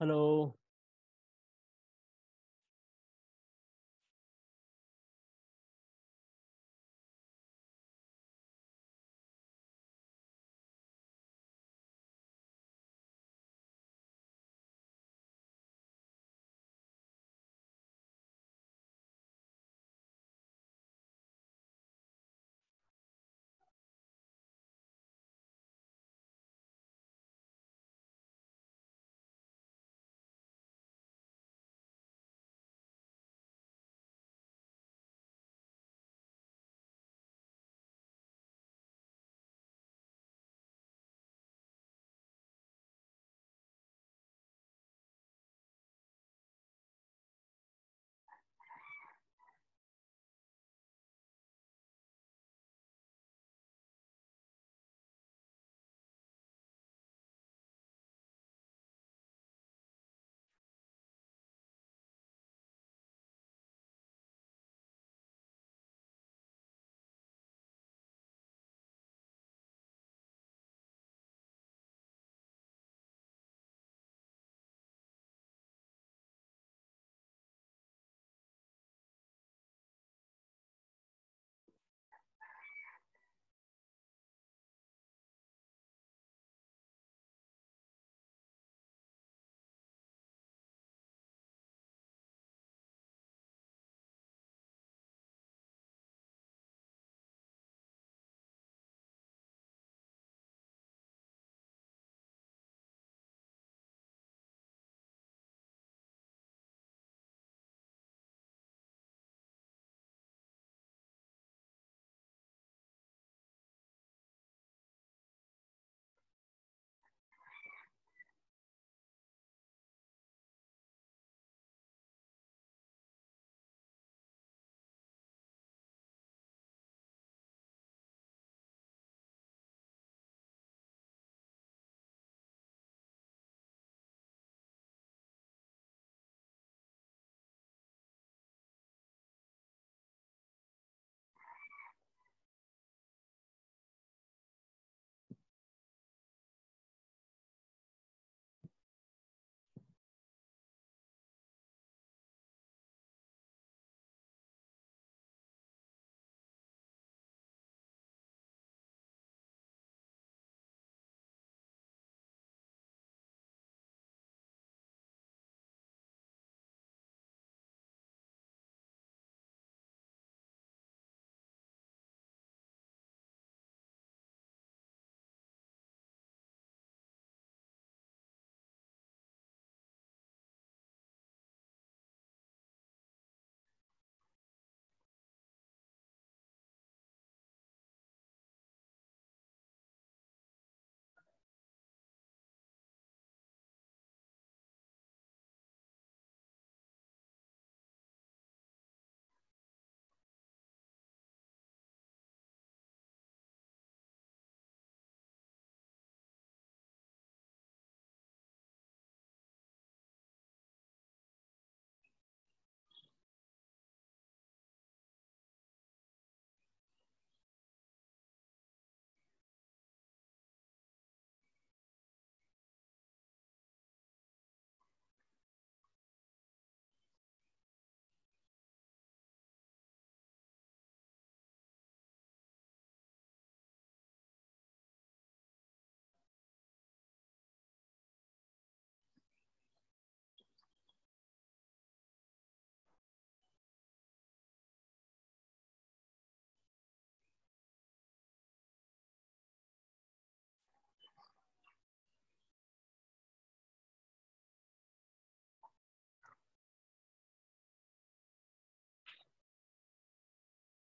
Hello.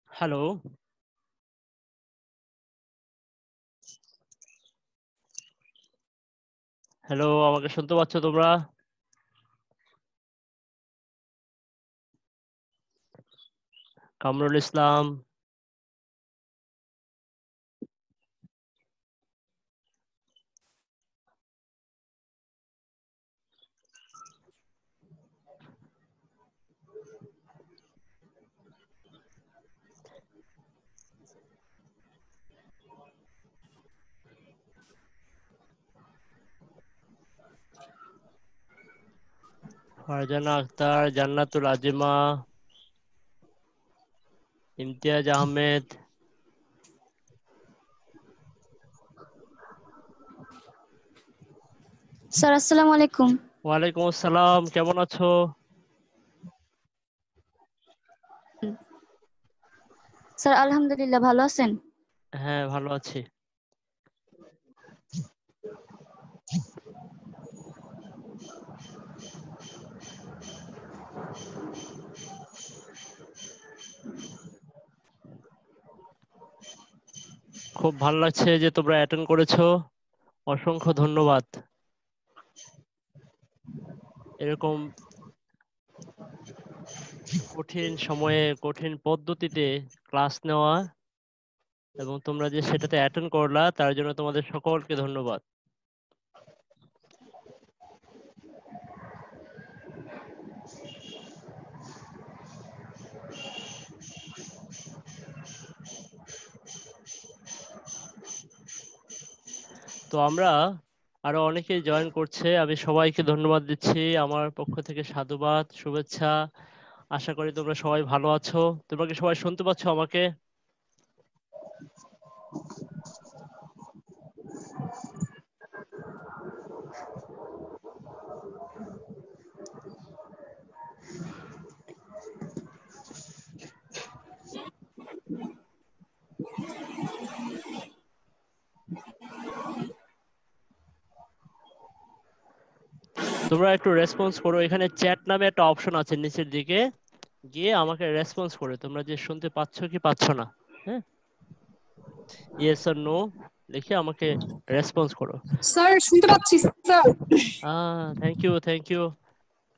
Hello. Hello, আমাকে শুনতে পাচ্ছ তোমরা? কামরুল ইসলাম। ফারজানা আক্তার, জান্নাতুল আজিমা, ইমতিয়াজ আহমেদ। স্যার আসসালামু আলাইকুম। ওয়ালাইকুম আসসালাম, কেমন আছো? স্যার আলহামদুলিল্লাহ, ভালো আছেন? হ্যাঁ, ভালো আছি। খুব ভালো লাগছে যে তোমরা অ্যাটেন্ড করেছো, অসংখ্য ধন্যবাদ। এরকম কঠিন সময়ে কঠিন পদ্ধতিতে ক্লাস নেওয়া এবং তোমরা যে সেটাতে অ্যাটেন্ড করলা তার জন্য তোমাদের সকলকে ধন্যবাদ। তো আমরা আরো অনেকেই জয়েন করছে, আমি সবাইকে ধন্যবাদ দিচ্ছি আমার পক্ষ থেকে, সাধুবাদ, শুভেচ্ছা। আশা করি তোমরা সবাই ভালো আছো। তোমরা কি সবাই শুনতে পাচ্ছ আমাকে? তোমরা একটু রেসপন্স করো, এখানে চ্যাট নামে একটা অপশন আছে নিচের দিকে, গিয়ে আমাকে রেসপন্স করো তোমরা যে শুনতে পাচ্ছ কি পাচ্ছ না। হ্যাঁ, ইয়েস অর নো লিখে আমাকে রেসপন্স করো। স্যার শুনতে পাচ্ছি sir. Thank you, thank you.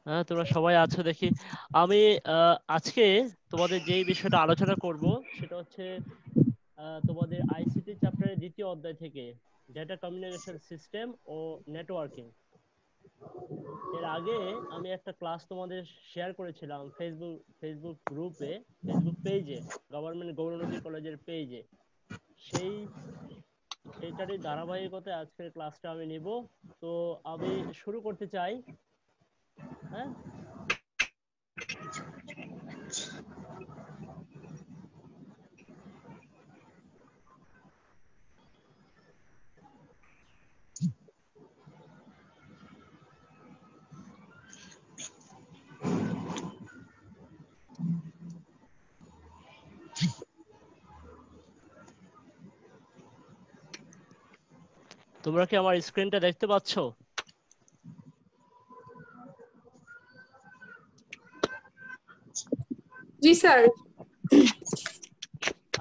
হ্যাঁ, তোমরা সবাই আছো দেখি। আমি আজকে তোমাদের যেই বিষয়টা আলোচনা করব সেটা হচ্ছে তোমাদের আইসিটি চ্যাপ্টারের দ্বিতীয় অধ্যায় থেকে ডেটা কমিউনিকেশন সিস্টেম ও নেটওয়ার্কিং। এর আগে আমি একটা ক্লাস তোমাদের শেয়ার করেছিলাম ফেসবুক গ্রুপে, ফেসবুক পেজে, গভর্নমেন্ট গৌরনদী কলেজের পেজে। সেইটারই ধারাবাহিকতায় আজকের ক্লাসটা আমি নিব। তো আমি শুরু করতে চাই। হ্যাঁ, তোমরা কি আমার স্ক্রিনটা দেখতে পাচ্ছ? জি স্যার।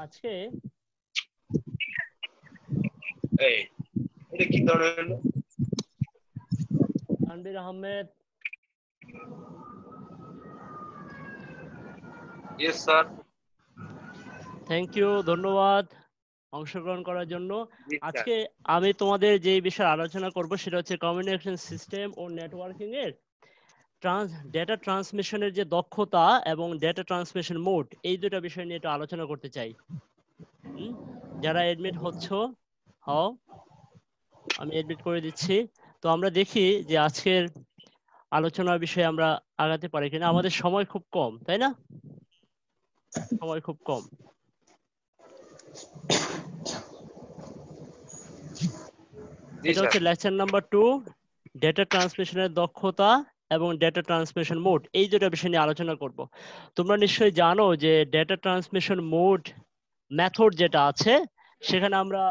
আজকে এটা কি ধরনের? Tanvir Ahmed. Yes sir. Thank you, ধন্যবাদ অংশগ্রহণ করার জন্য। আজকে আমি তোমাদের যে বিষয়ে আলোচনা করব সেটা হচ্ছে কমিউনিকেশন সিস্টেম ও নেটওয়ার্কিং এর ডেটা ট্রান্সমিশনের যে দক্ষতা এবং ডেটা ট্রান্সমিশন মোড, এই দুটো বিষয় নিয়ে একটু আলোচনা করতে চাই। যারা এডমিট হচ্ছ হও, আমি এডমিট করে দিচ্ছি। তো আমরা দেখি যে আজকের আলোচনার বিষয়ে আমরা আগাতে পারি কিনা। আমাদের সময় খুব কম, তাই না? সময় খুব কম। এটা হচ্ছে লেকচার নাম্বার 2, ডেটা ট্রান্সমিশনের দক্ষতা এবং ডেটা ট্রান্সমিশন মোড, এই দুটো বিষয় নিয়ে আলোচনা করব। তোমরা নিশ্চয়ই জানো যে ডেটা ট্রান্সমিশন মোড মেথড যেটা আছে সেখানে আমরা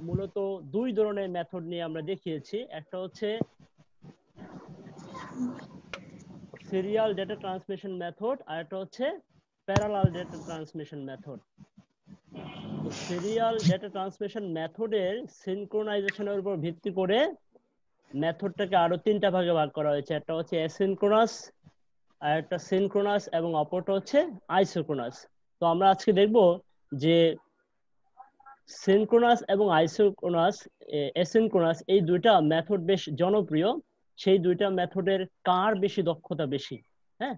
মূলত দুই ধরনের মেথড নিয়ে আমরা দেখিয়েছি। একটা হচ্ছে সিরিয়াল ডেটা ট্রান্সমিশন মেথড আর একটা হচ্ছে প্যারালাল ডেটা ট্রান্সমিশন মেথড। তো সিরিয়াল ডেটা ট্রান্সমিশন মেথডের সিনক্রোনাইজেশনের উপর ভিত্তি করে মেথডটাকে আরো তিনটা ভাগে ভাগ করা হয়েছে। একটা হচ্ছে অ্যাসিনক্রোনাস, আর একটা সিনক্রোনাস এবং অপরটা হচ্ছে আইসোক্রোনাস। তো আমরা আজকে দেখব যে সিনক্রোনাস এবং আইসোক্রোনাস, অ্যাসিনক্রোনাস, এই দুইটা মেথড বেশ জনপ্রিয়। সেই দুইটা মেথডের কার বেশি দক্ষতা বেশি, হ্যাঁ,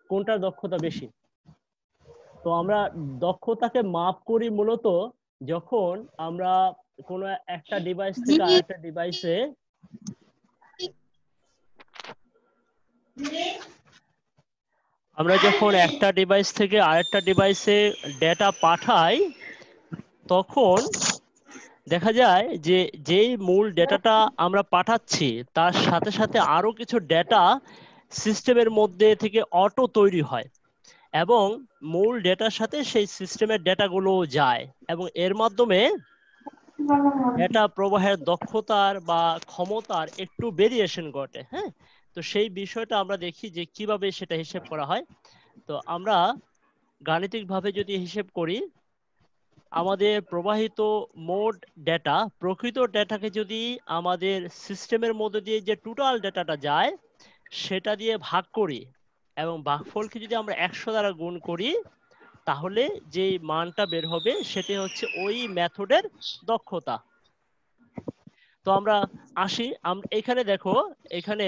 কোনটার দক্ষতা বেশি। তো আমরা দক্ষতাকে মাপ করি মূলত যখন আমরা কোনো একটা ডিভাইস থেকে আরেকটা ডিভাইসে আমরা যখন একটা ডিভাইস থেকে আরেকটা ডিভাইসে ডেটা পাঠাই তখন দেখা যায় যে যেই মূল ডেটাটা আমরা পাঠাচ্ছি তার সাথে সাথে আরো কিছু ডেটা সিস্টেমের মধ্যে থেকে অটো তৈরি হয় এবং মূল ডেটার সাথে সেই সিস্টেমের ডেটাগুলো যায় এবং এর মাধ্যমে ডেটা প্রবাহের দক্ষতার বা ক্ষমতার একটু ভেরিয়েশন ঘটে। হ্যাঁ, তো সেই বিষয়টা আমরা দেখি যে কিভাবে সেটা হিসেব করা হয়। তো আমরা গাণিতিকভাবে যদি হিসেব করি, আমাদের প্রবাহিত মোট ডেটা, প্রকৃত ডেটাকে যদি আমাদের সিস্টেমের মধ্যে দিয়ে যে টোটাল ডেটাটা যায় সেটা দিয়ে ভাগ করি এবং ভাগফলকে যদি আমরা 100 দ্বারা গুণ করি তাহলে যে মানটা বের হবে সেটি হচ্ছে ওই মেথডের দক্ষতা। তো আমরা আসি, এখানে দেখো, এখানে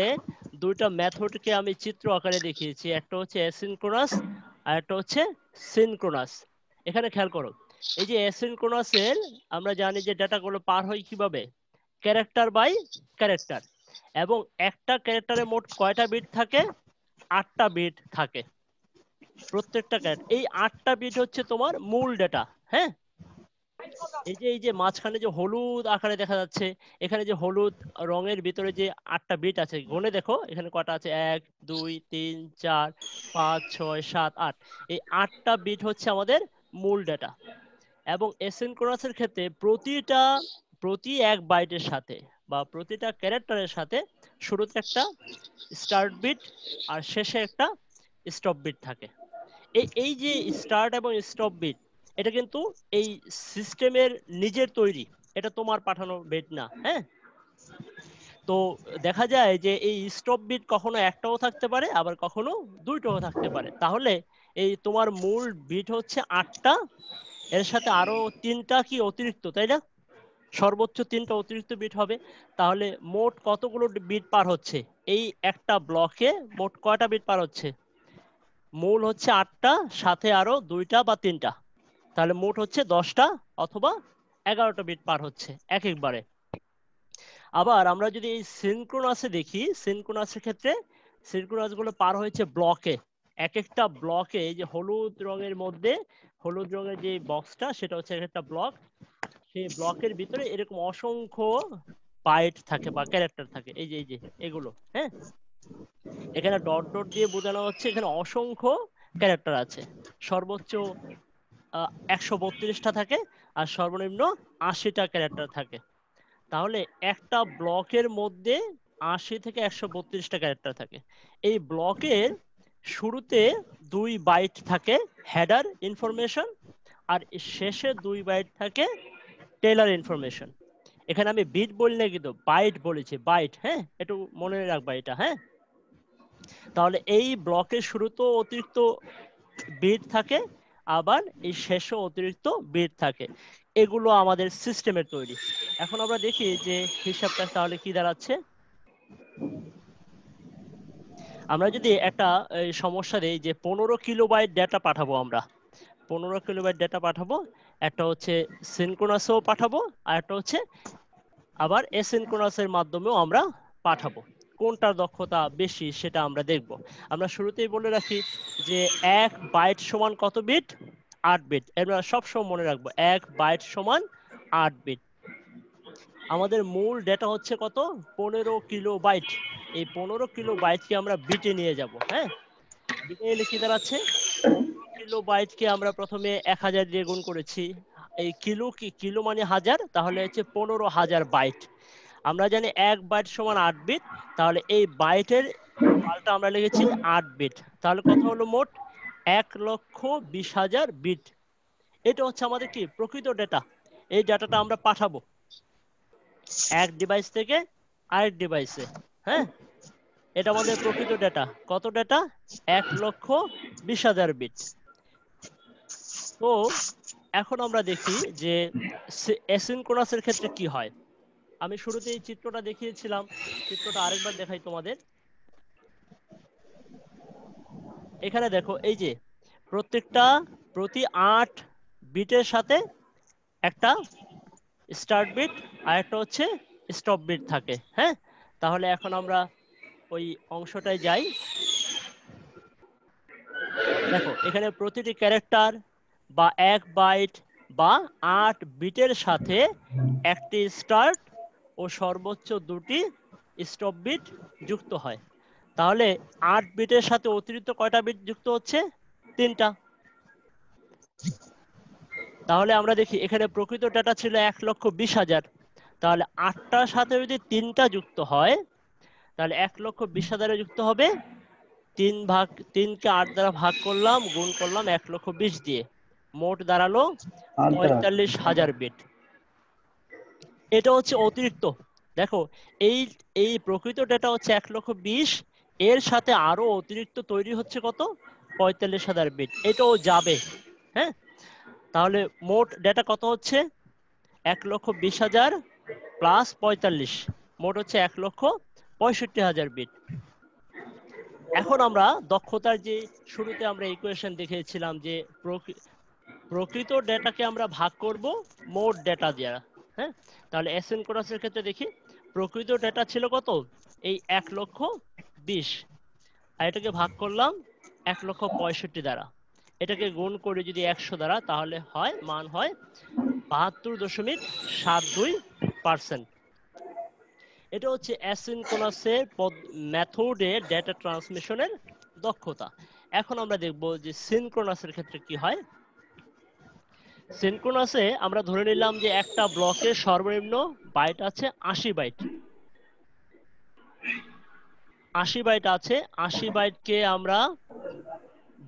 দুইটা মেথডকে আমি চিত্র আকারে দেখিয়েছি, একটা হচ্ছে অ্যাসিনক্রোনাস আর একটা হচ্ছে সিনক্রোনাস। এখানে খেয়াল করো, এই যে অ্যাসিনক্রোনাসের আমরা জানি যে ডেটাগুলো পার হয় কিভাবে, ক্যারেক্টার বাই ক্যারেক্টার, এবং একটা ক্যারেক্টারে মোট কয়টা বিট থাকে, 8টা বিট থাকে প্রত্যেকটা ক্যারেক্টার। এই 8টা বিট হচ্ছে তোমার মূল ডেটা। হ্যাঁ, এই যে মাঝখানে যে হলুদ আকারে দেখা যাচ্ছে, এখানে যে হলুদ রঙের ভিতরে যে 8টা বিট আছে, গুণে দেখো এখানে কটা আছে, 1 2 3 4 5 6 7 8। এই 8টা বিট হচ্ছে আমাদের মূল ডেটা। এবং এসিনক্রোনাসের ক্ষেত্রে প্রতি 1 বাইটের সাথে বা প্রতিটা ক্যারেক্টারের সাথে শুরুতে একটা স্টার্ট বিট আর শেষে একটা স্টপ বিট থাকে। এই যে স্টার্ট এবং স্টপ বিট, এটা কিন্তু এই সিস্টেমের নিজের তৈরি, এটা তোমার পাঠানো বিট না। হ্যাঁ, তো দেখা যায় যে এই স্টপ বিট কখনো একটাও থাকতে পারে আবার কখনো দুইটাও থাকতে পারে। তাহলে এই তোমার মূল বিট হচ্ছে 8টা, এর সাথে আরো 3টা কি অতিরিক্ত, তাই না? সর্বোচ্চ 3টা অতিরিক্ত বিট হবে। তাহলে মোট কতগুলো বিট পার হচ্ছে, এই একটা ব্লকে মোট কয়টা বিট পার হচ্ছে? মূল হচ্ছে 8টা, সাথে আরো 2টা বা 3টা, তাহলে মোট হচ্ছে 10টা অথবা 11টা বিট পার হচ্ছে এক একবারে। আবার আমরা যদি এই সিনক্রোনাসে দেখি, সিনক্রোনাসের ক্ষেত্রে সিনক্রোনাস গুলো পার হয়েছে ব্লকে, এক একটা ব্লকে, এই যে হলুদ রঙের মধ্যে হলুদ রঙের যে বক্সটা সেটা হচ্ছে একটা ব্লক, সেই ব্লকের ভিতরে এরকম অসংখ্য বাইট থাকে বা ক্যারেক্টার থাকে, এই যে এগুলো। হ্যাঁ, এখানে ডট ডট দিয়ে বোঝানো হচ্ছে এখানে অসংখ্য ক্যারেক্টার আছে। সর্বোচ্চ 132টা থাকে আর সর্বনিম্ন 80টা ক্যারেক্টার থাকে। তাহলে একটা ব্লকের মধ্যে 80 থেকে 132টা ক্যারেক্টার থাকে। এই ব্লকের শুরুতে 2 বাইট থাকে হেডার ইনফরমেশন, আর শেষে 2 বাইট থাকে টেইলার ইনফরমেশন। এখানে আমি বিট বলি না, কিন্তু বাইট বলেছি, বাইট। হ্যাঁ, একটু মনে রাখবা এটা। হ্যাঁ, তাহলে এই ব্লকের শুরুতেও অতিরিক্ত বিট থাকে, আবার এই শেষে অতিরিক্ত বিট থাকে। এগুলো আমাদের সিস্টেমের তৈরি। এখন আমরা দেখি যে হিসাবটা তাহলে কি দাঁড়াচ্ছে। আমরা যদি একটা সমস্যা দেই যে 15 কিলোবাইট ডেটা পাঠাবো, আমরা 15 কিলোবাইট ডেটা পাঠাবো, একটা হচ্ছে সিনক্রোনাসেও পাঠাবো আর একটা হচ্ছে আবার এসিনক্রোনাসের মাধ্যমেও আমরা পাঠাবো, কোনটার দক্ষতা বেশি সেটা আমরা দেখব। আমরা শুরুতেই বলে রাখি যে 1 বাইট সমান কত বিট, 8 বিট। আমরা সবসময় মনে রাখবো 1 বাইট সমান 8 বিট। আমাদের মূল ডেটা হচ্ছে কত, 15 কিলো বাইট। এই 15 কিলো বাইটকে আমরা বিটে নিয়ে যাব। হ্যাঁ, বিটে এলে কি দাঁড়াচ্ছে, কিলো বাইটকে আমরা প্রথমে 1000 দিয়ে গুণ করেছি, এই কিলো মানে হাজার, তাহলে হচ্ছে 15,000 বাইট। আমরা জানি 1 বাইট সমান 8 বিট, তাহলে এই বাইটের পাল্টা আমরা লিখেছি 8 বিট। তাহলে কত হলো মোট, 1,20,000 বিট। এটা হচ্ছে আমাদের কি প্রকৃত ডেটা। এই ডাটাটা আমরা পাঠাবো এক ডিভাইস থেকে আরেক ডিভাইসে। হ্যাঁ, এটা আমাদের প্রকৃত ডেটা। কত ডেটা, 1,20,000 বিট। তো এখন আমরা দেখি যে অ্যাসিনক্রোনাসের ক্ষেত্রে কি হয়। আমি শুরুতে এই চিত্রটা দেখিয়েছিলাম, চিত্রটা আরেকবার দেখাই তোমাদের। এখানে দেখো, এই যে প্রতি 8 বিটের সাথে একটা স্টার্ট বিট আর একটা হচ্ছে স্টপ বিট থাকে। হ্যাঁ, তাহলে এখন আমরা ওই অংশটায় যাই। দেখো এখানে প্রতিটি ক্যারেক্টার বা 1 বাইট বা 8 বিটের সাথে একটি স্টার্ট ও সর্বোচ্চ 2টি স্টপ বিট যুক্ত হয়। তাহলে 8 বিটের সাথে অতিরিক্ত কয়টা বিট যুক্ত হচ্ছে? 3টা। তাহলে আমরা দেখি এখানে প্রকৃত ডেটা ছিল 1,20,000। তাহলে 8টার সাথে যদি 3টা যুক্ত হয় তাহলে 1,20,000 যুক্ত হবে 3কে 8 দ্বারা ভাগ করলাম, গুণ করলাম 1,20,000 দিয়ে, মোট দাঁড়ালো 45,000 বিট। এটা হচ্ছে অতিরিক্ত। দেখো এই এই প্রকৃত ডেটা হচ্ছে 1,20,000, এর সাথে আরো অতিরিক্ত তৈরি হচ্ছে কত? 45,000 বিট। এটাও যাবে। হ্যাঁ, তাহলে মোট ডেটা কত হচ্ছে? 1,20,000 প্লাস 45, মোট হচ্ছে 1,65,000 বিট। এখন আমরা দক্ষতার যে শুরুতে আমরা ইকুয়েশন দেখিয়েছিলাম যে প্রকৃত ডেটাকে আমরা ভাগ করব মোট ডেটা দিয়ে। হ্যাঁ, তাহলে অ্যাসিনক্রোনাসের ক্ষেত্রে দেখি প্রকৃত ডেটা ছিল কত? এই 1,20,000, আর এটাকে ভাগ করলাম 1,65,000 দ্বারা। এটাকে গুণ করে যদি 100 দ্বারা, তাহলে হয় মান হয় 72.72%। এটা হচ্ছে অ্যাসিনক্রোনাসের মেথডে ডেটা ট্রান্সমিশনের দক্ষতা। এখন আমরা দেখব যে সিনক্রোনাসের ক্ষেত্রে কি হয়। সিনক্রোনাসে আমরা ধরে নিলাম যে একটা ব্লকের সর্বনিম্ন বাইট আছে 80 বাইট। 80 বাইট আছে, 80 বাইটকে আমরা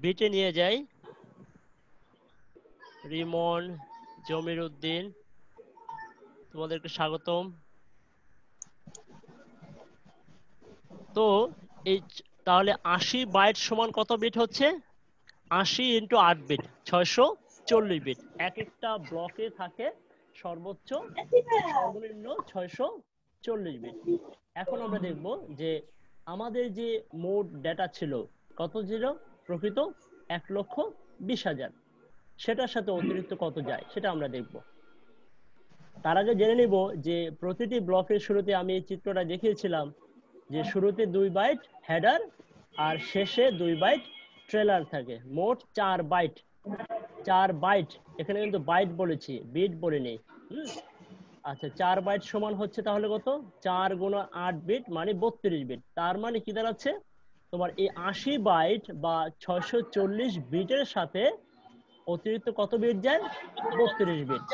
বিটে নিয়ে যাই। রিমন, জমির উদ্দিন, তোমাদেরকে স্বাগতম। তো এই তাহলে 80 বাইট সমান কত বিট হচ্ছে? 80 × 8 বিট, 640 বিট। এক একটা ব্লকে থাকে সর্বনিম্ন 640 বিট। এখন আমরা দেখব যে আমাদের যে মোট ডেটা ছিল কত ছিল? প্রকৃত 1,20,000, সেটার সাথে অতিরিক্ত কত যায় সেটা আমরা দেখব। তার আগে জেনে নিব যে প্রতিটি ব্লকের শুরুতে আমি এই চিত্রটা দেখিয়েছিলাম যে শুরুতে 2 বাইট হেডার আর শেষে 2 বাইট ট্রেলার থাকে, মোট 4 বাইট। 4 বাইট, এখানে কিন্তু বাইট বলেছি, বিট বলিনি। আচ্ছা, 4 বাইট সমান হচ্ছে তাহলে কত? 4 × 8 বিট মানে 32 বিট। তার মানে কি দাঁড়াচ্ছে? তোমার এই 80 বাইট বা 640 বিটের সাথে অতিরিক্ত কত বিট যায়? 32 বিট।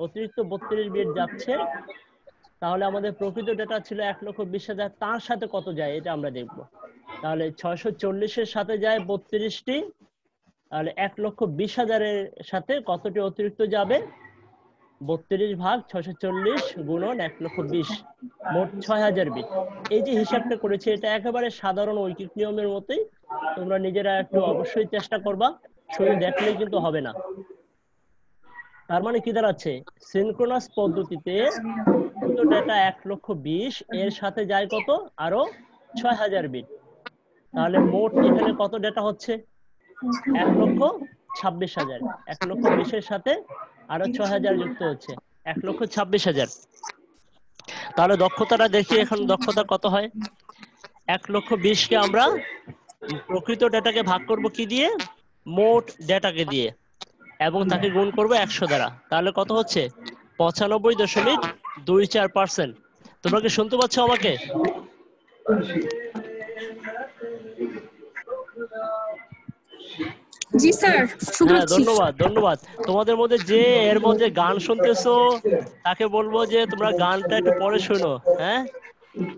অতিরিক্ত 32 বিট যাচ্ছে। তাহলে আমাদের প্রকৃত ডেটা ছিল 1,20,000, তার সাথে কত যায় এটা আমরা দেখব। তাহলে 640-এর সাথে যায় 32টি, তাহলে 1,20,000 এর সাথে কতটি অতিরিক্ত যাবে? 32 ভাগ 640 গুণন 1,20,000, মোট 6,000 বিট। এই যে হিসাবটা করেছি এটা একেবারে সাধারণ ঐকিক নিয়মের মতোই, তোমরা নিজেরা একটু অবশ্যই চেষ্টা করবা, শুধু দেখলেই কিন্তু হবে না। তার মানে কি দাঁড়াচ্ছে? সিনক্রোনাস পদ্ধতিতে ডেটা 1,20,000, এর সাথে যায় কত? আরো 6,000 বিট। তাহলে মোট এখানে কত ডেটা হচ্ছে? 1,26,000। 1,20,000 সাথে আরো 6,000 যুক্ত হচ্ছে, 1,26,000। তাহলে দক্ষতাটা দেখি এখন দক্ষতা কত হয়। 1,20,000কে আমরা প্রকৃত ডেটাকে ভাগ করব কি দিয়ে? মোট ডেটাকে দিয়ে, এবং তাকে গুণ করব 100 দ্বারা। তাহলে কত হচ্ছে? 95.24%। তোমরা কি শুনতে পাচ্ছ আমাকে? জি স্যার, শুনতে হ্যাঁ, পাচ্ছি। ধন্যবাদ ধন্যবাদ। তোমাদের মধ্যে যে এর মধ্যে গান শুনতেছো তাকে বলবো যে তোমরা গানটা একটু পরে শোনো। হ্যাঁ,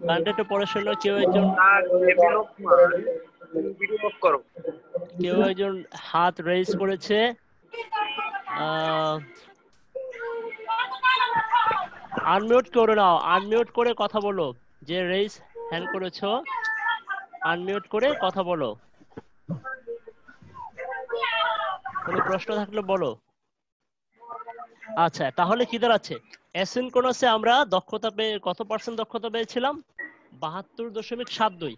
গানটা একটু পরে শোনো। কেউ একজন হাত রেজ করেছে। আনমিউট করে নাও, আনমিউট করে কথা বলো। যে রেজ হ্যান্ড করেছো, আনমিউট করে কথা বলো। কোনো প্রশ্ন থাকলে বলো। আচ্ছা, তাহলে কি দাঁড়াচ্ছে? অ্যাসিনক্রোনাসে আমরা দক্ষতা পেয়ে কত পার্সেন্ট দক্ষতা পেয়েছিলাম? 72.72।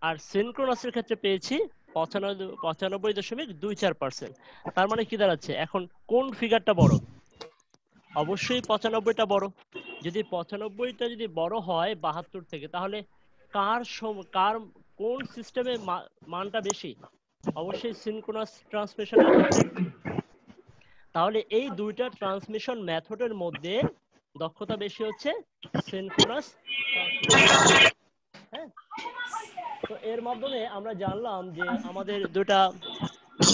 আর সিনক্রোনাসের ক্ষেত্রে পেয়েছি 95.24%। তার মানে কি দাঁড়াচ্ছে? এখন কোন ফিগারটা বড়? অবশ্যই 95টা বড়। যদি 95টা যদি বড় হয় 72 থেকে, তাহলে কার কোন সিস্টেমে মানটা বেশি? অবশ্যই সিনক্রোনাস ট্রান্সমিশনের ক্ষেত্রে। তাহলে এই দুইটা ট্রান্সমিশন মেথডের মধ্যে দক্ষতা বেশি হচ্ছে সিনক্রোনাস ট্রান্সমিশন। হ্যাঁ, তো এর মাধ্যমে আমরা জানলাম যে আমাদের দুটা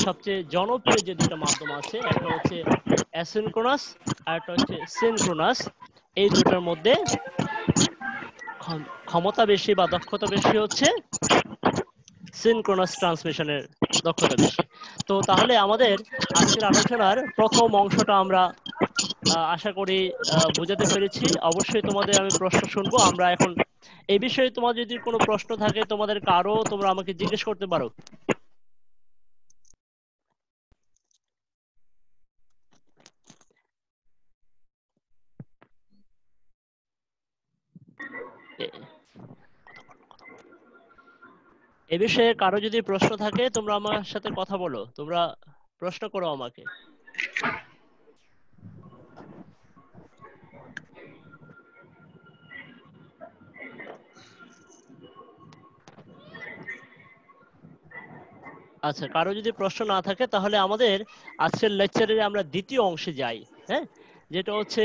সবচেয়ে জনপ্রিয় যে দুটা মাধ্যম আছে, একটা হচ্ছে অ্যাসিনক্রোনাস আর একটা হচ্ছে সিনক্রোনাস। এই দুটার মধ্যে ক্ষমতা বেশি বা দক্ষতা বেশি হচ্ছে সিনক্রোনাস ট্রান্সমিশনের দক্ষতা বেশি। তো তাহলে আমাদের আজকের আলোচনার প্রথম অংশটা আমরা আশা করি বুঝাতে পেরেছি। অবশ্যই তোমাদের আমি প্রশ্ন শুনবো। আমরা এখন এই বিষয়ে তোমার যদি কোনো প্রশ্ন থাকে তোমাদের কারো, তোমরা আমাকে জিজ্ঞেস করতে পারো। এ বিষয়ে কারো যদি প্রশ্ন থাকে তোমরা আমার সাথে কথা বলো, তোমরা প্রশ্ন করো আমাকে। আচ্ছা, কারো যদি প্রশ্ন না থাকে তাহলে আমাদের আজকের লেকচারের আমরা দ্বিতীয় অংশে যাই। হ্যাঁ, যেটা হচ্ছে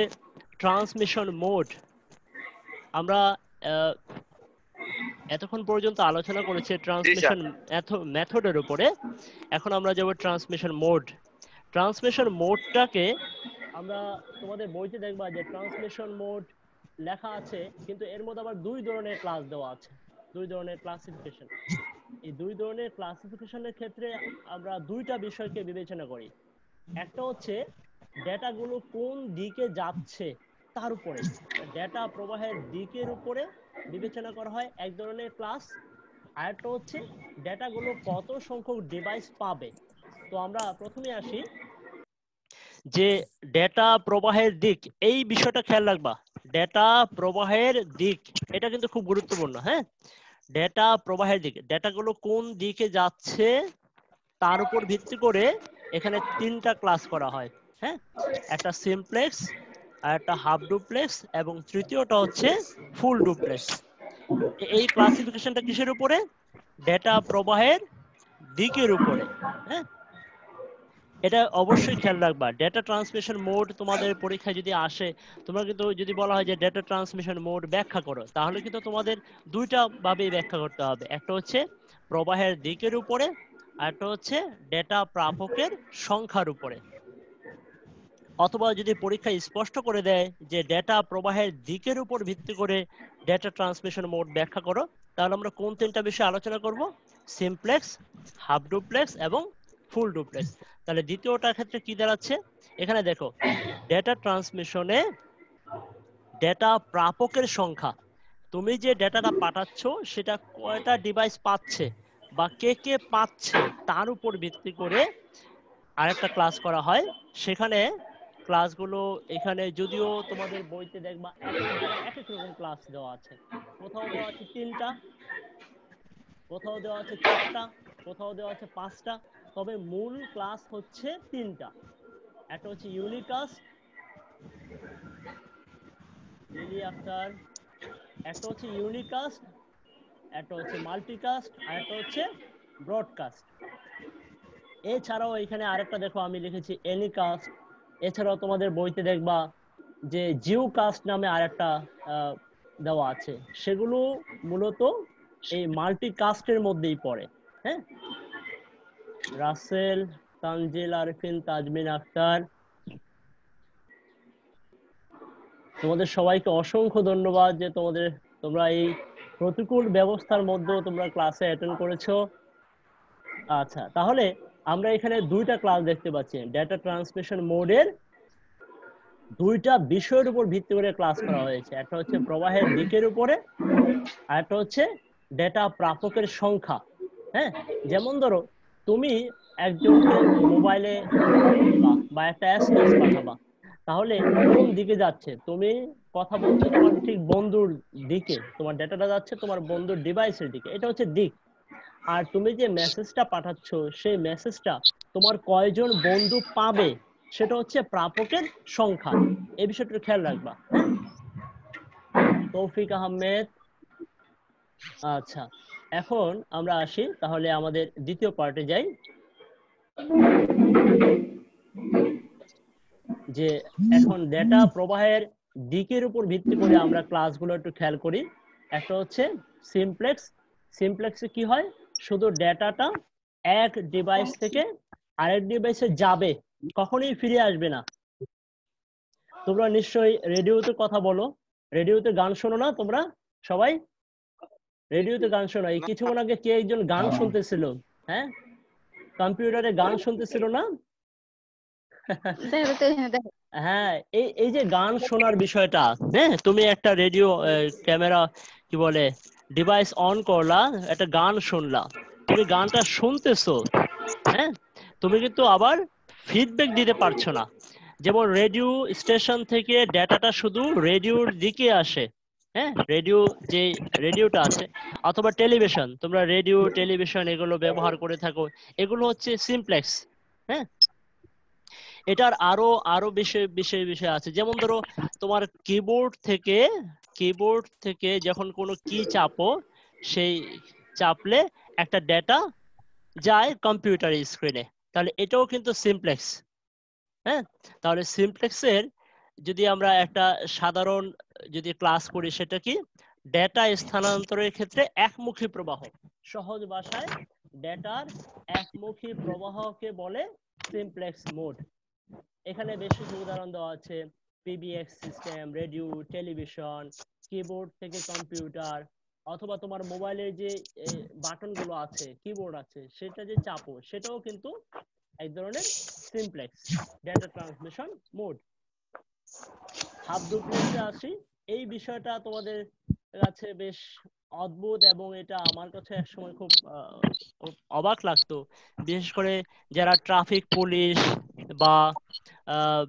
ট্রান্সমিশন মোড। আমরা এতক্ষণ পর্যন্ত আলোচনা করেছি ট্রান্সমিশন মেথডের উপরে। এখন আমরা যাব ট্রান্সমিশন মোড। ট্রান্সমিশন মোডটাকে আমরা তোমাদের বইতে দেখবা যে ট্রান্সমিশন মোড লেখা আছে, কিন্তু এর মধ্যে আবার দুই ধরনের ক্লাস দেওয়া আছে, দুই ধরনের ক্লাসিফিকেশন। এই দুই ধরনের ক্লাসিফিকেশনের ক্ষেত্রে আমরা দুইটা বিষয়কে বিবেচনা করি। একটা হচ্ছে ডেটাগুলো কোন দিকে যাচ্ছে তার উপরে, ডেটা প্রবাহের দিকের উপরে বিবেচনা করা হয় এক ধরনের ক্লাস। আরেকটা হচ্ছে ডেটাগুলো কত সংখ্যক ডিভাইস পাবে। তো আমরা প্রথমে আসি যে ডেটা প্রবাহের দিক, এই বিষয়টা খেয়াল রাখবা। ডেটা প্রবাহের দিক এটা কিন্তু খুব গুরুত্বপূর্ণ। হ্যাঁ, ডেটা প্রবাহের দিক, ডেটাগুলো কোন দিকে যাচ্ছে তার উপর ভিত্তি করে এখানে তিনটা ক্লাস করা হয়। হ্যাঁ, একটা সিমপ্লেক্স, আর একটা হাফ ডুপ্লেক্স, এবং তৃতীয়টা হচ্ছে ফুল ডুপ্লেক্স। এই ক্লাসিফিকেশনটা কিসের উপরে? ডেটা প্রবাহের দিকের উপরে। হ্যাঁ, এটা অবশ্যই খেয়াল রাখবা। ডেটা ট্রান্সমিশন মোড তোমাদের পরীক্ষায় যদি আসে, তোমরা কিন্তু যদি বলা হয় যে ডেটা ট্রান্সমিশন মোড ব্যাখ্যা করো, তাহলে কিন্তু তোমাদের দুইটা ভাবেই ব্যাখ্যা করতে হবে। একটা হচ্ছে প্রবাহের দিকের উপরে, আর একটা হচ্ছে ডেটা প্রাপকের সংখ্যার উপরে। অথবা যদি পরীক্ষায় স্পষ্ট করে দেয় যে ডেটা প্রবাহের দিকের উপর ভিত্তি করে ডেটা ট্রান্সমিশন মোড ব্যাখ্যা করো, তাহলে আমরা কোন তিনটা বিষয়ে আলোচনা করব? সিমপ্লেক্স, হাফ ডুপ্লেক্স এবং ফুল ডুপ্লেক্স। তাহলে দ্বিতীয়টার ক্ষেত্রে কি দাঁড়াচ্ছে? এখানে দেখো, ডেটা ট্রান্সমিশনে ডেটা প্রাপকের সংখ্যা, তুমি যে ডেটাটা পাঠাচ্ছ সেটা কয়টা ডিভাইস পাচ্ছে বা কে কে পাচ্ছে তার উপর ভিত্তি করে আরেকটা ক্লাস করা হয়। সেখানে ক্লাসগুলো এখানে যদিও তোমাদের বইতে দেখবা এক এক জায়গায় এক এক রকম ক্লাস দেওয়া আছে। কোথাও দেওয়া আছে 3টা, কোথাও দেওয়া আছে 4টা, কোথাও দেওয়া আছে 5টা, তবে মূল ক্লাস হচ্ছে 3টা। একটা হচ্ছে ইউনিকাস্ট, লিলি আফটার, একটা হচ্ছে ইউনিকাস্ট, একটা হচ্ছে মাল্টিকাস্ট, আর একটা হচ্ছে ব্রডকাস্ট। এছাড়াও এখানে আরেকটা দেখো আমি লিখেছি এনিকাস্ট। এছাড়াও তোমাদের বইতে দেখবা যে জিও কাস্ট নামে আরেকটা দেওয়া আছে। সেগুলো মূলত এই মাল্টিকাস্টের মধ্যেই পড়ে। হ্যাঁ, রাসেল, তানজিল আরফিন, তাজমিন আক্তার, তোমাদের সবাইকে অসংখ্য ধন্যবাদ যে তোমরা এই প্রতিকূল ব্যবস্থার মধ্যেও তোমরা ক্লাসে অ্যাটেন্ড করেছো। আচ্ছা, তাহলে আমরা এখানে দুইটা ক্লাস দেখতে পাচ্ছি। ডেটা ট্রান্সমিশন মোডের দুইটা বিষয়ের উপর ভিত্তি করে ক্লাস করা হয়েছে। একটা হচ্ছে প্রবাহের দিকের উপরে, আর একটা হচ্ছে ডেটা প্রাপকের সংখ্যা। হ্যাঁ, যেমন ধরো তুমি একজনকে মোবাইলে বা একটা এসএমএস পাঠাবা, তাহলে কোন দিকে যাচ্ছে? তুমি কথা বলছো তোমার ঠিক বন্ধুর দিকে, তোমার ডেটাটা যাচ্ছে তোমার বন্ধুর ডিভাইসের দিকে, এটা হচ্ছে দিক। আর তুমি যে মেসেজটা পাঠাচ্ছ সেই মেসেজটা তোমার কয়জন বন্ধু পাবে সেটা হচ্ছে প্রাপকের সংখ্যা। এই বিষয়টা খেয়াল রাখবা। হ্যাঁ, তৌফিক আহমেদ। আচ্ছা, এখন আমরা আসি তাহলে আমাদের দ্বিতীয় পার্টে যাই, যে এখন ডেটা প্রবাহের দিকের উপর ভিত্তি করে আমরা ক্লাসগুলো একটু খেয়াল করি। একটা হচ্ছে সিমপ্লেক্স। সিমপ্লেক্সে কি হয়, শুধু ডেটাটা এক ডিভাইস থেকে আরেক ডিভাইসে যাবে, কখনোই ফিরে আসবে না। তোমরা নিশ্চয়ই রেডিওতে কথা বলো, রেডিওতে গান শোনো না তোমরা সবাই? রেডিওতে গান শোনো। এই কিছুক্ষণ আগে কে একজন গান শুনতেছিল? হ্যাঁ, কম্পিউটারে গান শুনতেছিল না? হ্যাঁ, এই এই যে গান শোনার বিষয়টা, হ্যাঁ, তুমি একটা রেডিও ক্যামেরা কি বলে ডিভাইস অন করলা, একটা গান শুনলা, তুমি গানটা শুনতেছো, হ্যাঁ, তুমি কিন্তু আবার ফিডব্যাক দিতে পারছো না। যেমন রেডিও স্টেশন থেকে ডেটাটা শুধু রেডিওর দিকে আসে, হ্যাঁ, রেডিও যে রেডিওটা আছে, অথবা টেলিভিশন, তোমরা রেডিও টেলিভিশন এগুলো ব্যবহার করে থাকো, এগুলো হচ্ছে সিমপ্লেক্স। হ্যাঁ, এটার আরো আরো বিষয় বিষয় বিষয় আছে। যেমন ধরো তোমার কিবোর্ড থেকে যখন কোনো কি চাপো, সেই চাপলে একটা ডেটা যায় কম্পিউটার স্ক্রিনে, তাহলে এটাও কিন্তু সিমপ্লেক্স। হ্যাঁ, তাহলে সিমপ্লেক্সের যদি আমরা একটা সাধারণ যদি ক্লাস করি, সেটা কি, ডেটা স্থানান্তরের ক্ষেত্রে একমুখী প্রবাহ। সহজ ভাষায় ডেটার একমুখী প্রবাহকে বলে সিমপ্লেক্স মোড। এখানে বেশ কিছু উদাহরণ দেওয়া আছে, PBX system, radio, television, keyboard থেকে কম্পিউটার, অথবা তোমার মোবাইলের যে বাটন গুলো আছে, কিবোর্ড আছে, সেটা যে চাপো, সেটাও কিন্তু এক ধরনের simplex data transmission mode. Half ডুপ্লেক্সে আসি। এই বিষয়টা তোমাদের কাছে বেশ অদ্ভুত, এবং এটা আমার কাছে একসময় খুব অবাক লাগতো, বিশেষ করে যারা ট্রাফিক পুলিশ বা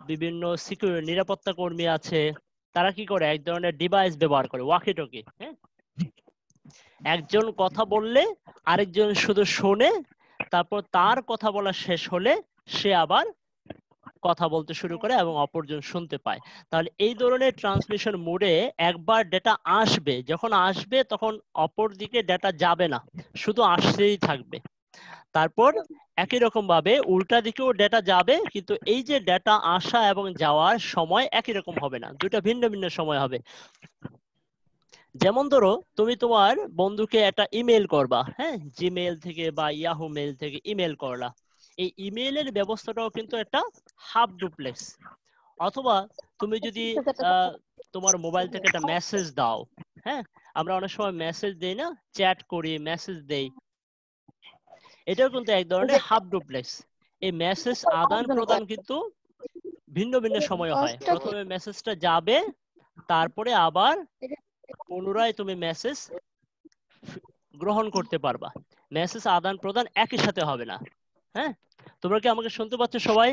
বিভিন্ন সিকিউরিটি নিরাপত্তা কর্মী আছে, তারা কি করে, এক ধরনের ডিভাইস ব্যবহার করে, ওয়াকি টকি। হ্যাঁ, একজন কথা বললে আরেকজন শুধু শোনে, তারপর তার কথা বলা শেষ হলে সে আবার কথা বলতে শুরু করে এবং অপরজন শুনতে পায়। তাহলে এই ধরনের ট্রান্সমিশন মোডে একবার ডেটা আসবে, যখন আসবে তখন অপর দিকে ডেটা যাবে না, শুধু আসতেই থাকবে। তারপর একই রকম ভাবে উল্টা দিকেও ডেটা যাবে, কিন্তু এই যে ডেটা আসা এবং যাওয়ার সময় একই রকম হবে না, দুটো ভিন্ন ভিন্ন সময় হবে। যেমন ধরো তুমি তোমার বন্ধুকে একটা ইমেল করবা, হ্যাঁ, জিমেল থেকে বা ইয়াহু মেল থেকে ইমেল করলা, এই ইমেইলের ব্যবস্থাটাও কিন্তু একটা হাফ ডুপ্লেক্স। অথবা তুমি যদি তোমার মোবাইল থেকে একটা মেসেজ দাও, হ্যাঁ, আমরা অনেক সময় মেসেজ দেই না, চ্যাট করি, মেসেজ দেই, এটাও কিন্তু এক ধরনের হাফ ডুপ্লেক্স। এই মেসেজ আদান প্রদান কিন্তু ভিন্ন ভিন্ন সময় হয়। প্রথমে মেসেজটা যাবে, তারপরে আবার পুনরায় তুমি মেসেজ গ্রহণ করতে পারবা। মেসেজ আদান প্রদান একই সাথে হবে না। হ্যাঁ, তোমরা কি আমাকে শুনতে পাচ্ছ সবাই?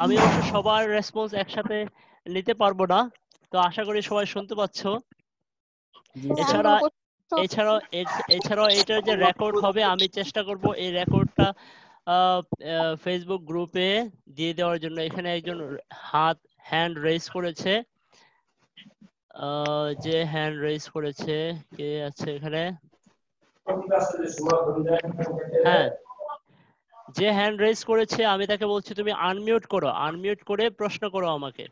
আমি অবশ্য সবার রেসপন্স একসাথে নিতে পারবো না, তো আশা করি সবাই শুনতে পাচ্ছ। এছাড়া এছাড়াও এটার যে রেকর্ড হবে, আমি চেষ্টা করব এই রেকর্ডটা ফেসবুক গ্রুপে দিয়ে দেওয়ার জন্য। এখানে একজন হ্যান্ড রেজ করেছে, যে হ্যান্ড রেজ করেছে কে আছে এখানে? হ্যাঁ, যে হ্যান্ড রেজ করেছে আমি তাকে বলছি তুমি আনমিউট করো, আনমিউট করে প্রশ্ন করো আমাকে।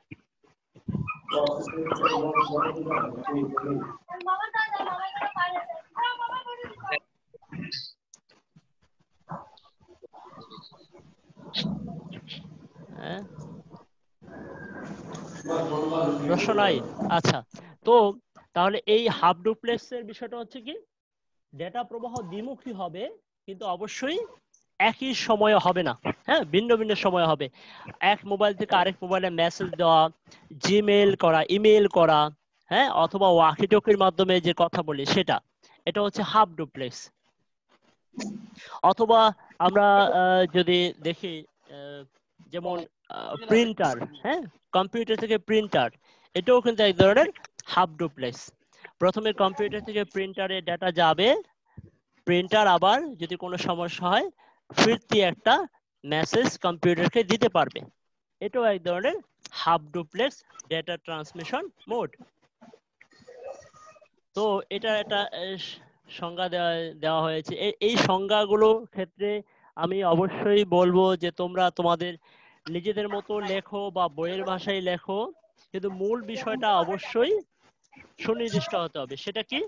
হ্যাঁ, প্রশ্ন নাই? আচ্ছা, তো তাহলে এই হাফ ডুপ্লেক্সের বিষয়টা হচ্ছে কি, ডেটা প্রবাহ দ্বিমুখী হবে, কিন্তু অবশ্যই একই সময়ে হবে না। হ্যাঁ, ভিন্ন ভিন্ন সময় হবে। এক মোবাইল থেকে আরেক মোবাইলে মেসেজ দেওয়া, জিমেইল করা, ইমেইল করা, হ্যাঁ, অথবা ওয়াকি টকির মাধ্যমে যে কথা বলি সেটা, এটা হচ্ছে হাফ ডুপ্লেক্স। অথবা আমরা যদি দেখি যেমন প্রিন্টার, হ্যাঁ, কম্পিউটার থেকে প্রিন্টার, এটাও কিন্তু এক ধরনের হাফ ডুপ্লেক্স। প্রথমে কম্পিউটার থেকে প্রিন্টারে ডেটা যাবে, প্রিন্টার আবার যদি কোনো সমস্যা হয় ফিরতি একটা মেসেজ কম্পিউটারকে দিতে পারবে। এটাও এক ধরনের half duplex data transmission mode. তো এটা একটা সংজ্ঞা দেওয়া হয়েছে। এই সংজ্ঞাগুলো ক্ষেত্রে আমি অবশ্যই বলবো যে তোমরা তোমাদের নিজেদের মতো লেখো বা বইয়ের ভাষায় লেখো, কিন্তু মূল বিষয়টা অবশ্যই সুনির্দিষ্ট হতে হবে। সেটা কি?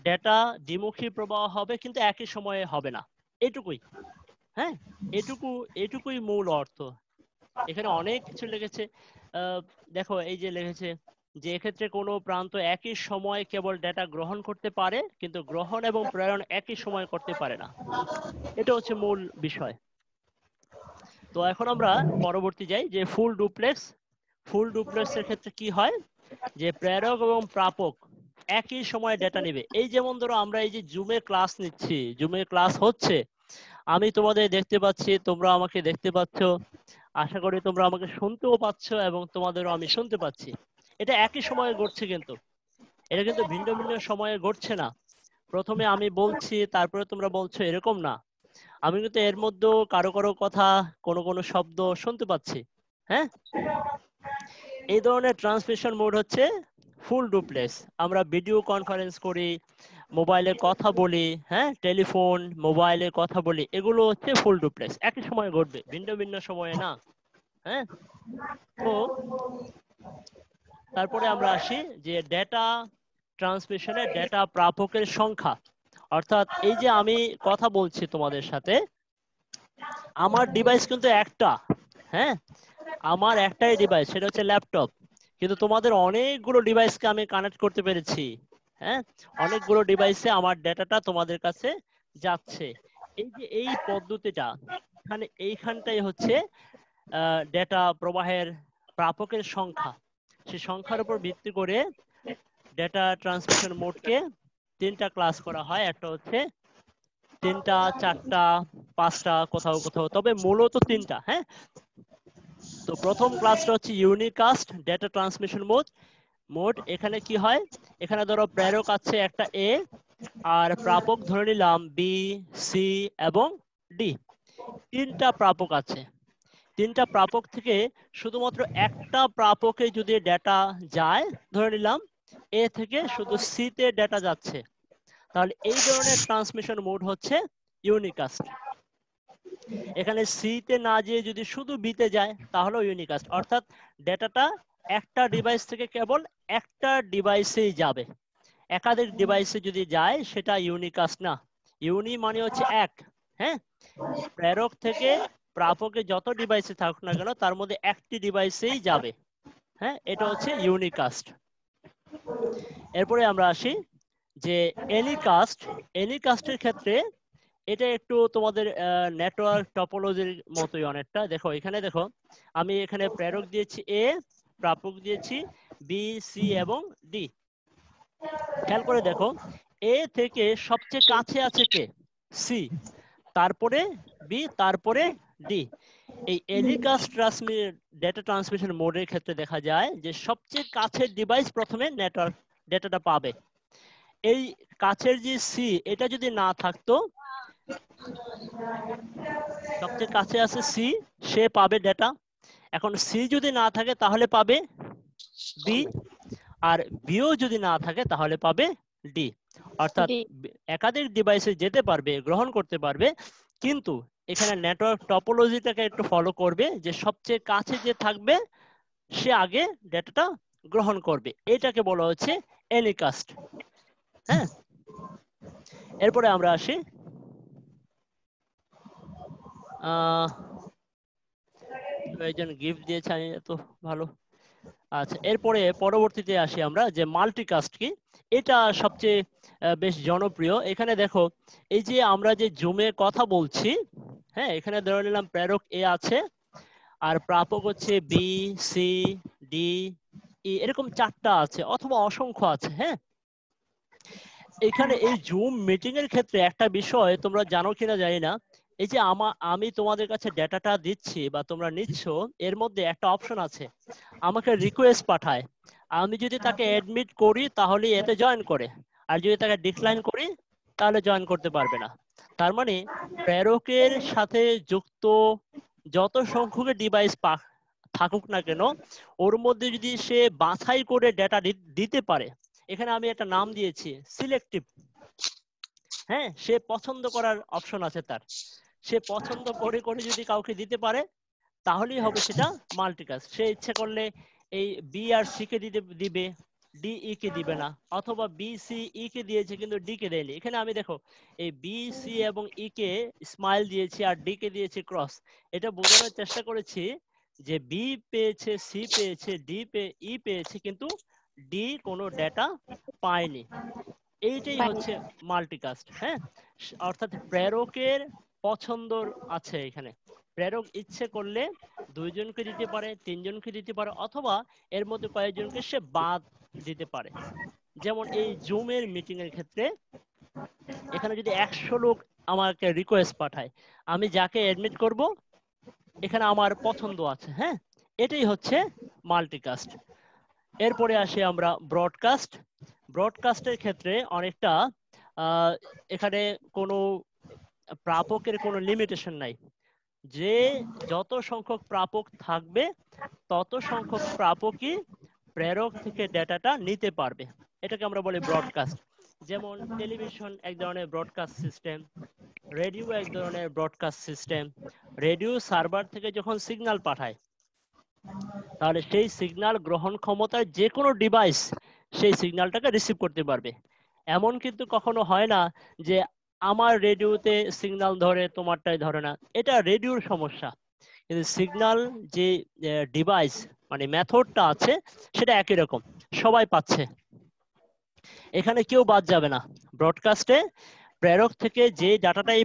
ডেটা দ্বিমুখী প্রবাহ হবে, কিন্তু একই সময়ে হবে না, এটুকুই। হ্যাঁ, এটুকুই মূল অর্থ। এখানে অনেক কিছু লিখেছে। দেখো এই যে লিখেছে যে এক্ষেত্রে কোনো প্রান্ত একই সময়ে কেবল ডেটা গ্রহণ করতে পারে, কিন্তু গ্রহণ এবং প্রেরণ একই সময় করতে পারে না। এটা হচ্ছে মূল বিষয়। তো এখন আমরা পরবর্তী যাই যে ফুল ডুপ্লেক্স। ফুল ডুপ্লেক্সের ক্ষেত্রে কি হয় যে প্রেরক এবং প্রাপক একই সময়ে ডেটা নেবে। এই যেমন ধরো আমরা এই যে জুমে ক্লাস নিচ্ছি, জুমে ক্লাস হচ্ছে, আমি তোমাদের দেখতে পাচ্ছি, তোমরা আমাকে দেখতে পাচ্ছ, আশা করি তোমরা আমাকে শুনতেও পাচ্ছ এবং তোমাদেরও আমি শুনতে পাচ্ছি। এটা একই সময়ে ঘটছে, কিন্তু এটা কিন্তু ভিন্ন ভিন্ন সময়ে ঘটছে না। প্রথমে আমি বলছি, তারপরে তোমরা বলছো, এরকম না। আমি কিন্তু এর মধ্যেও কারো কারো কথা, কোনো কোনো শব্দ শুনতে পাচ্ছি। হ্যাঁ, এই ধরনের ট্রান্সমিশন মোড হচ্ছে ফুল ডুপ্লেক্স। আমরা ভিডিও কনফারেন্স করি, মোবাইলে কথা বলি, হ্যাঁ, টেলিফোন, মোবাইলে কথা বলি, এগুলো হচ্ছে ফুল ডুপ্লেক্স, একই সময় ঘটবে, ভিন্ন ভিন্ন সময়ে না। হ্যাঁ, তো তারপরে আমরা আসি যে ডেটা ট্রান্সমিশনে ডেটা প্রাপকের সংখ্যা। অর্থাৎ এই যে আমি কথা বলছি তোমাদের সাথে, আমার ডিভাইস কিন্তু একটা। হ্যাঁ, আমার একটাই ডিভাইস, সেটা হচ্ছে ল্যাপটপ, কিন্তু তোমাদের অনেকগুলো ডিভাইসকে আমি কানেক্ট করতে পেরেছি। হ্যাঁ, অনেকগুলো ডিভাইসে আমার ডেটাটা তোমাদের কাছে যাচ্ছে। এই যে এই পদ্ধতিটা, এইখানটাই হচ্ছে ডেটা প্রবাহের প্রাপকের সংখ্যা। সেই সংখ্যার উপর ভিত্তি করে ডেটা ট্রান্সমিশন মোডকে তিনটা ক্লাস করা হয়। একটা হচ্ছে তিনটা, চারটা, পাঁচটা, কোথাও কোথাও, তবে মূলত তিনটা। হ্যাঁ, তো প্রথম ক্লাসটা হচ্ছে ইউনিকাস্ট ডেটা ট্রান্সমিশন মোড। এখানে কি হয়, এখানে ধরো প্রেরক আছে একটা এ, আর প্রাপক ধরে নিলাম বি, সি এবং ডি। তিনটা প্রাপক আছে। তিনটা প্রাপক থেকে শুধুমাত্র একটা প্রাপকে যদি ডেটা যায়, ধরে নিলাম এ থেকে শুধু সি তে ডেটা যাচ্ছে, তাহলে এই ধরনের ট্রান্সমিশন মোড হচ্ছে ইউনিকাস্ট। এখানে সি তে না যেয়ে যদি শুধু বি তে যায়, তাহলেও ইউনিকাস্ট। অর্থাৎ ডেটাটা একটা ডিভাইস থেকে কেবল একটা ডিভাইসেই যাবে। একাধিক ডিভাইসে যদি যায়, সেটা ইউনিকাস্ট না। ইউনি মানে হচ্ছে এক। হ্যাঁ, প্রেরক থেকে প্রাপকে যত ডিভাইসে থাকুক না কেন, তার মধ্যে একটি ডিভাইসেই যাবে। হ্যাঁ, এটা হচ্ছে ইউনিকাস্ট। এরপরে আমরা আসি যে এনিকাস্ট। এনিকাস্টের ক্ষেত্রে এটা একটু তোমাদের নেটওয়ার্ক টপোলজির মতোই অনেকটা। দেখো এখানে, দেখো আমি এখানে প্রেরক দিয়েছি এ, প্রাপক দিয়েছি বি, সি এবং ডি। খেয়াল করে দেখো, এ থেকে সবচেয়ে কাছে আছে কে? সি, তারপরে বি, তারপরে ডি। এই এনিকাস্ট ডেটা ট্রান্সমিশন মোডের ক্ষেত্রে দেখা যায় যে সবচেয়ে কাছের ডিভাইস প্রথমে নেটওয়ার্ক ডেটাটা পাবে। এই কাছের যে সি, এটা যদি না থাকতো, সবচেয়ে কাছে আছে সি, সে পাবে ডেটা। এখন সি যদি না থাকে তাহলে পাবে বি, আর বিও যদি না থাকে তাহলে পাবে ডি। অর্থাৎ একাধিক ডিভাইসে যেতে পারবে, গ্রহণ করতে পারবে, কিন্তু এখানে নেটওয়ার্ক টপোলজিটাকে একটু ফলো করবে, যে সবচেয়ে কাছে যে থাকবে সে আগে ডেটাটা গ্রহণ করবে। এটাকে বলা হচ্ছে এনিকাস্ট। হ্যাঁ, এরপরে আমরা আসি একজন গিফট দিয়েছে, আমি এত ভালো। আচ্ছা, এরপরে পরবর্তীতে আসি আমরা যে মাল্টিকাস্ট কি। এটা সবচেয়ে বেশ জনপ্রিয়। এখানে দেখো, এই যে আমরা যে জুমে কথা বলছি, হ্যাঁ, এখানে ধরে নিলাম প্রেরক এ আছে, আর প্রাপক হচ্ছে বি, সি, ডি, ই, এরকম চারটা আছে অথবা অসংখ্য আছে। হ্যাঁ, এখানে এই জুম মিটিং এর ক্ষেত্রে একটা বিষয় তোমরা জানো কিনা জানি না, এই যে আমি তোমাদের কাছে ডেটাটা দিচ্ছি বা তোমরা নিচ্ছ, এর মধ্যে একটা অপশন আছে, আমাকে রিকোয়েস্ট পাঠায়। আমি যদি তাকে অ্যাডমিট করি তাহলে এতে জয়েন করে, আর যদি তাকে ডিক্লাইন করি তাহলে জয়েন করতে পারবে না। তার মানে প্রেরকের সাথে যুক্ত যত সংখ্যক ডিভাইস থাকুক না কেন, ওর মধ্যে যদি সে বাছাই করে ডেটা দিতে পারে, এখানে আমি একটা নাম দিয়েছি সিলেক্টিভ। হ্যাঁ, সে পছন্দ করার অপশন আছে তার, সে পছন্দ করে করে যদি কাউকে দিতে পারে তাহলেই হবে সেটা মাল্টিকাস্ট। সে ইচ্ছে করলে এই বি আর সি কে দিবে, ডি ই কে দিবে না, অথবা বি সি ই কে দিয়েছে কিন্তু ডি কে দেয়নি। এখানে আমি দেখো এই বি সি এবং ই কে স্মাইল দিয়েছি আর ডি কে দিয়েছি ক্রস। এটা বোঝানোর চেষ্টা করেছি যে বি পেয়েছে, সি পেয়েছে, ই পেয়েছে, কিন্তু ডি কোনো ডেটা পায়নি। এইটাই হচ্ছে মাল্টিকাস্ট। হ্যাঁ, অর্থাৎ প্রেরকের পছন্দর আছে এখানে। প্রেরক ইচ্ছে করলে দুইজনকে দিতে পারে, তিনজনকে দিতে পারে, অথবা এর মধ্যে কয়েকজনকে সে বাদ দিতে পারে। যেমন এই জুমের মিটিং এর ক্ষেত্রে এখানে যদি 100 লোক আমাকে রিকোয়েস্ট পাঠায়, আমি যাকে অ্যাডমিট করব এখানে আমার পছন্দ আছে। হ্যাঁ, এটাই হচ্ছে মাল্টিকাস্ট। এরপরে আসি আমরা ব্রডকাস্ট। ব্রডকাস্টের ক্ষেত্রে অনেকটা এখানে কোনো প্রাপকের কোনো লিমিটেশন নাই, যে যত সংখ্যক প্রাপক থাকবে তত সংখ্যক প্রাপকই প্রেরক থেকে ডেটাটা নিতে পারবে। এটাকে আমরা বলি ব্রডকাস্ট। যেমন টেলিভিশন এক ধরনের ব্রডকাস্ট সিস্টেম, রেডিও এক ধরনের ব্রডকাস্ট সিস্টেম। রেডিও সার্ভার থেকে যখন সিগন্যাল পাঠায় তাহলে সেই সিগন্যাল গ্রহণ ক্ষমতার যে কোনো ডিভাইস সেই সিগন্যালটাকে রিসিভ করতে পারবে। এমন কিন্তু কখনো হয় না যে আমার রেডিওতে সিগন্যাল ধরে তোমারটাই ধরে না, এটা রেডিওর সমস্যা। কিন্তু সিগন্যাল যে ডিভাইস মানে মেথডটা আছে সেটা একই রকম, সবাই পাচ্ছে, এখানে কেউ বাদ যাবে না। ব্রডকাস্টে প্রেরক থেকে যে ডাটাটাই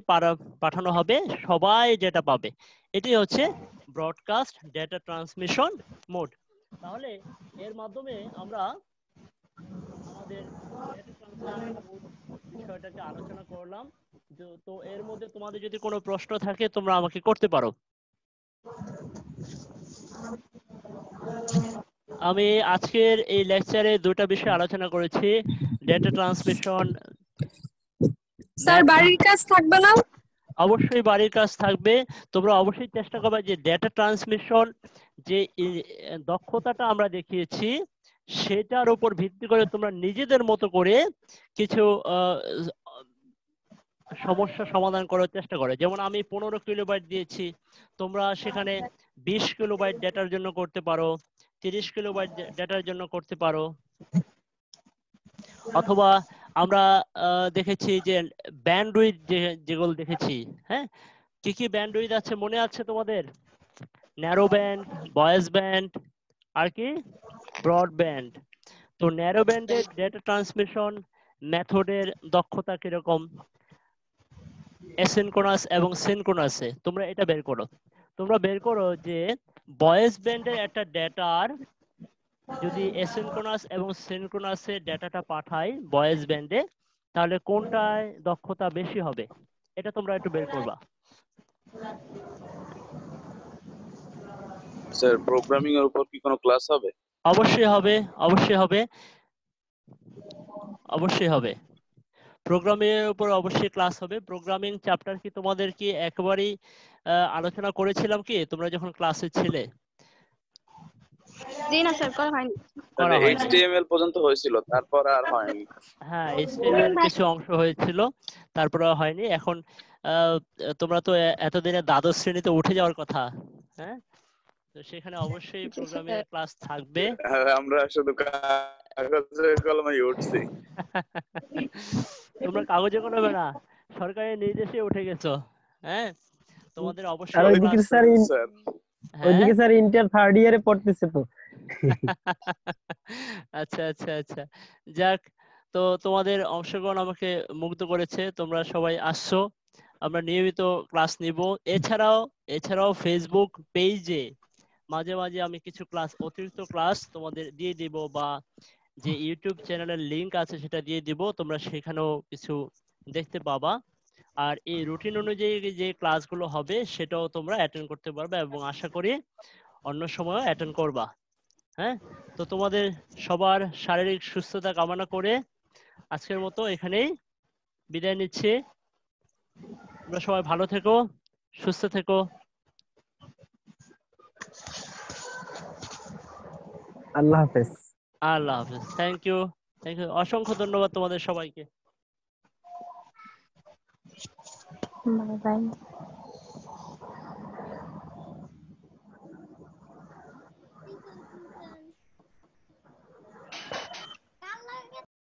পাঠানো হবে সবাই যেটা পাবে, এটি হচ্ছে ব্রডকাস্ট ডেটা ট্রান্সমিশন মোড। তাহলে এর মাধ্যমে আমরা আমাদের ডেটা ট্রান্সমিশন মোড বিষয়টাকে আলোচনা করলাম। তো এর মধ্যে তোমাদের যদি কোনো প্রশ্ন থাকে তোমরা আমাকে করতে পারো। আমি আজকের এই লেকচারে দুটো বিষয় আলোচনা করেছি, ডেটা ট্রান্সমিশন। স্যার বাড়ির কাজ থাকবে না? অবশ্যই বাড়ির কাজ থাকবে। তোমরা অবশ্যই চেষ্টা করবে যে ডেটা ট্রান্সমিশন যে দক্ষতাটা আমরা দেখিয়েছি সেটার উপর ভিত্তি করে তোমরা নিজেদের মতো করে কিছু সমস্যা সমাধান করার চেষ্টা করো। যেমন আমি 15 কিলোবাইট দিয়েছি, তোমরা সেখানে 20 কিলোবাইট ডেটার জন্য করতে পারো, 30 কিলোবাইট ডেটার জন্য করতে পারো। অথবা আমরা দেখেছি যে ব্যান্ডউইথ যেগুলো দেখেছি, হ্যাঁ, কি কি ব্যান্ডউইথ আছে মনে আছে তোমাদের? ন্যারো ব্যান্ড, ভয়েস ব্যান্ড, আর কি ব্রডব্যান্ড। তো ন্যারো ব্যান্ডের ডেটা ট্রান্সমিশন মেথডের দক্ষতা কিরকম, অ্যাসিনক্রোনাস এবং সিনক্রোনাসে, তোমরা এটা বের করো। তোমরা বের করো যে ভয়েস ব্যান্ডের একটা ডেটার যদি অ্যাসিনক্রোনাস এবং সিনক্রোনাসে ডেটাটা পাঠায় ভয়েস ব্যান্ডে, তাহলে কোনটায় দক্ষতা বেশি হবে, এটা তোমরা একটু বের করবা। স্যার প্রোগ্রামিং এর উপর কি কোনো ক্লাস হবে? অবশ্যই হবে, অবশ্যই হবে, অবশ্যই হবে। প্রোগ্রামিং এর উপর অবশ্যই ক্লাস হবে। প্রোগ্রামিং চ্যাপ্টার কি তোমাদের কি একেবারেই আলোচনা করেছিলাম কি তোমরা যখন ক্লাসে ছিলে? জি না স্যার, করা হয়নি। করা হয়নি। এইচটিএমএল পর্যন্ত হয়েছিল, তারপর আর হয়নি। হ্যাঁ, HTML কিছু অংশ হয়েছিল, তারপরে হয়নি। এখন তোমরা তো এতদিনে দ্বাদশ শ্রেণীতে উঠে যাওয়ার কথা, হ্যাঁ, তো সেখানে অবশ্যই প্রোগ্রামিং এর ক্লাস থাকবে। আর আমরা শুধু কাগজে কলমে উঠছি। তোমরা কাগজে কলমে না, সরকারের নির্দেশে উঠে গেছো। হ্যাঁ, তোমাদের আর অবশ্যই ওইদিকে ক্লাস। স্যার স্যার ওইদিকে স্যার ইন্টার থার্ড ইয়ারে পড়তেছে তো। আচ্ছা আচ্ছা আচ্ছা, যাক, তো তোমাদের অংশগ্রহণ আমাকে মুগ্ধ করেছে, তোমরা সবাই আসছো, আমরা নিয়মিত ক্লাস নিব। এছাড়াও ফেসবুক পেজে মাঝে মাঝে আমি কিছু ক্লাস, অতিরিক্ত ক্লাস তোমাদের দিয়ে দিব, বা যে ইউটিউব চ্যানেলের লিংক আছে সেটা দিয়ে দিব, তোমরা সেখানেও কিছু দেখতে পাবা। আর এই রুটিন অনুযায়ী যে ক্লাসগুলো হবে সেটাও তোমরা অ্যাটেন্ড করতে পারবে, এবং আশা করি অন্য সময়ও অ্যাটেন্ড করবা। হ্যাঁ, তো তোমাদের সবার শারীরিক সুস্থতা কামনা করে আজকের মতো এখানেই বিদায় নিচ্ছি। তোমরা সবাই ভালো থেকো, সুস্থ থেকো। আল্লাহ হাফেজ। আল্লাহ হাফেজ। থ্যাংক ইউ, অসংখ্য ধন্যবাদ তোমাদের সবাইকে। Bye bye.